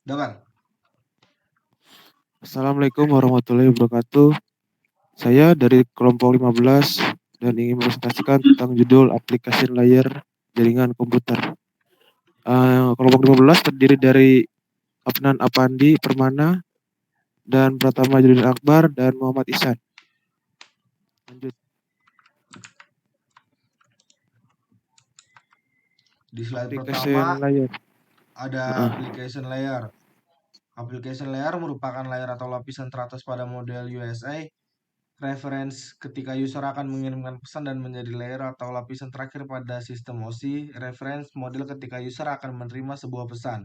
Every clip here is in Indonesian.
Dewan. Assalamualaikum warahmatullahi wabarakatuh. Saya dari kelompok 15 dan ingin mempresentasikan tentang judul aplikasi layer jaringan komputer. Kelompok 15 terdiri dari Afnan Apandi Permana dan Pratama Judin Akbar dan Muhammad Ihsan. Lanjut. Di slide Aplikasi pertama layer. ada application layer. Application layer merupakan layer atau lapisan teratas pada model USA. Reference ketika user akan mengirimkan pesan dan menjadi layer atau lapisan terakhir pada sistem OSI. Reference model ketika user akan menerima sebuah pesan.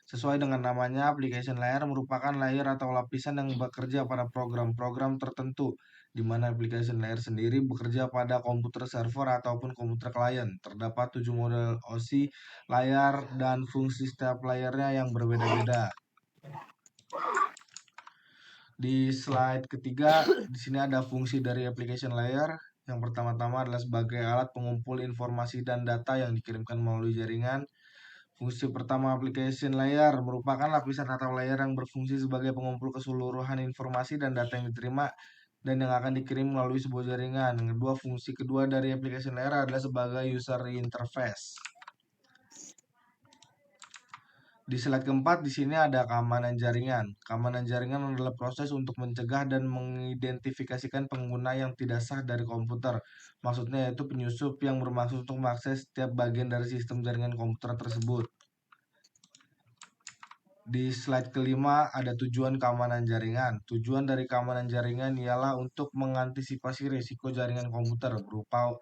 Sesuai dengan namanya, application layer merupakan layer atau lapisan yang bekerja pada program-program tertentu, di mana application layer sendiri bekerja pada komputer server ataupun komputer klien. Terdapat 7 model OSI layar dan fungsi setiap layernya yang berbeda-beda. Di slide ketiga, di sini ada fungsi dari application layer. Yang pertama-tama adalah sebagai alat pengumpul informasi dan data yang dikirimkan melalui jaringan. Fungsi pertama application layer merupakan lapisan atau layer yang berfungsi sebagai pengumpul keseluruhan informasi dan data yang diterima dan yang akan dikirim melalui sebuah jaringan. Yang kedua, fungsi kedua dari application layer adalah sebagai user interface. Di slide keempat, di sini ada keamanan jaringan. Keamanan jaringan adalah proses untuk mencegah dan mengidentifikasikan pengguna yang tidak sah dari komputer. Maksudnya yaitu penyusup yang bermaksud untuk mengakses setiap bagian dari sistem jaringan komputer tersebut. Di slide kelima ada tujuan keamanan jaringan. Tujuan dari keamanan jaringan ialah untuk mengantisipasi risiko jaringan komputer berupa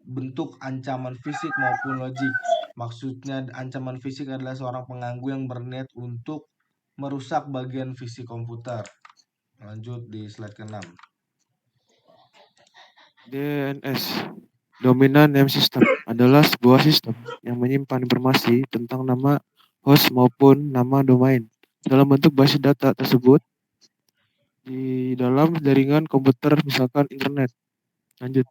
bentuk ancaman fisik maupun logik. Maksudnya ancaman fisik adalah seorang pengganggu yang berniat untuk merusak bagian fisik komputer. Lanjut di slide ke-6. DNS, Dominant Name System, adalah sebuah sistem yang menyimpan informasi tentang nama host maupun nama domain dalam bentuk basis data tersebut di dalam jaringan komputer, misalkan internet. Lanjut.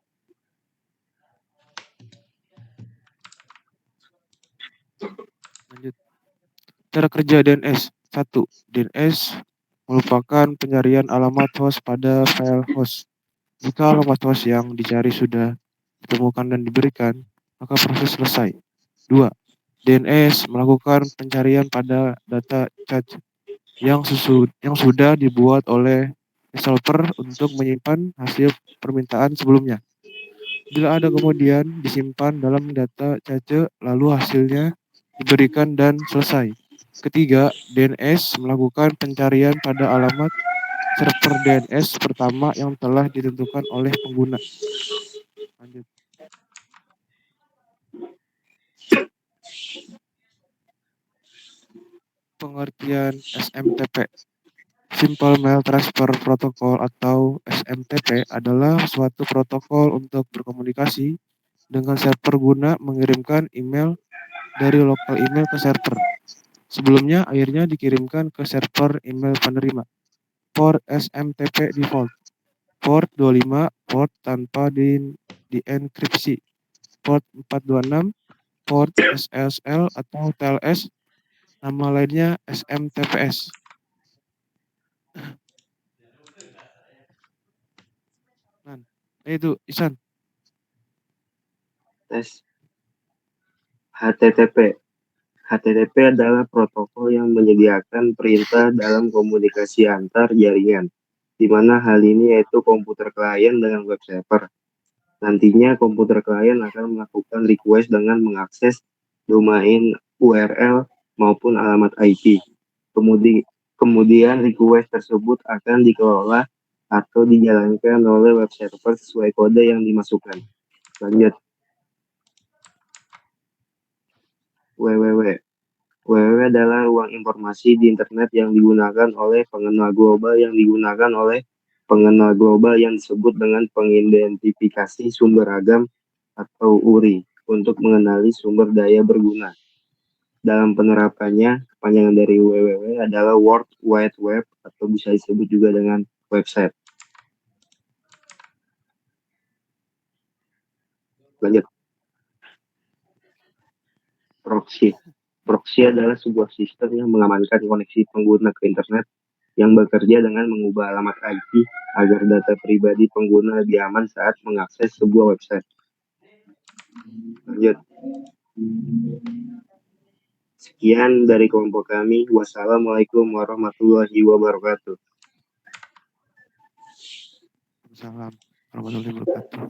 Cara kerja DNS. 1. DNS merupakan pencarian alamat host pada file host. Jika alamat host yang dicari sudah ditemukan dan diberikan, maka proses selesai. 2. DNS melakukan pencarian pada data cache yang sudah dibuat oleh developer untuk menyimpan hasil permintaan sebelumnya. Bila ada kemudian disimpan dalam data cache, lalu hasilnya diberikan dan selesai. Ketiga, DNS melakukan pencarian pada alamat server DNS pertama yang telah ditentukan oleh pengguna. Lanjut. Pengertian SMTP. Simple Mail Transfer Protocol atau SMTP adalah suatu protokol untuk berkomunikasi dengan server guna mengirimkan email dari lokal email ke server. Sebelumnya akhirnya dikirimkan ke server email penerima. Port SMTP default. Port 25, port tanpa dienkripsi. Port 426, port SSL atau TLS, nama lainnya SMTPS. Nah, itu Isan. Tes. HTTP. HTTP adalah protokol yang menyediakan perintah dalam komunikasi antar jaringan, di mana hal ini yaitu komputer klien dengan web server. Nantinya komputer klien akan melakukan request dengan mengakses domain URL maupun alamat IP. Kemudian request tersebut akan dikelola atau dijalankan oleh web server sesuai kode yang dimasukkan. Lanjut. www. www adalah ruang informasi di internet yang digunakan oleh pengenal global yang disebut dengan pengidentifikasi sumber agam atau URI untuk mengenali sumber daya berguna. Dalam penerapannya, kepanjangan dari www adalah World Wide Web atau bisa disebut juga dengan website. Lanjut. Proxy. Proxy adalah sebuah sistem yang mengamankan koneksi pengguna ke internet yang bekerja dengan mengubah alamat IP agar data pribadi pengguna lebih aman saat mengakses sebuah website. Lanjut. Sekian dari kelompok kami. Wassalamualaikum warahmatullahi wabarakatuh. Waalaikumsalam warahmatullahi wabarakatuh.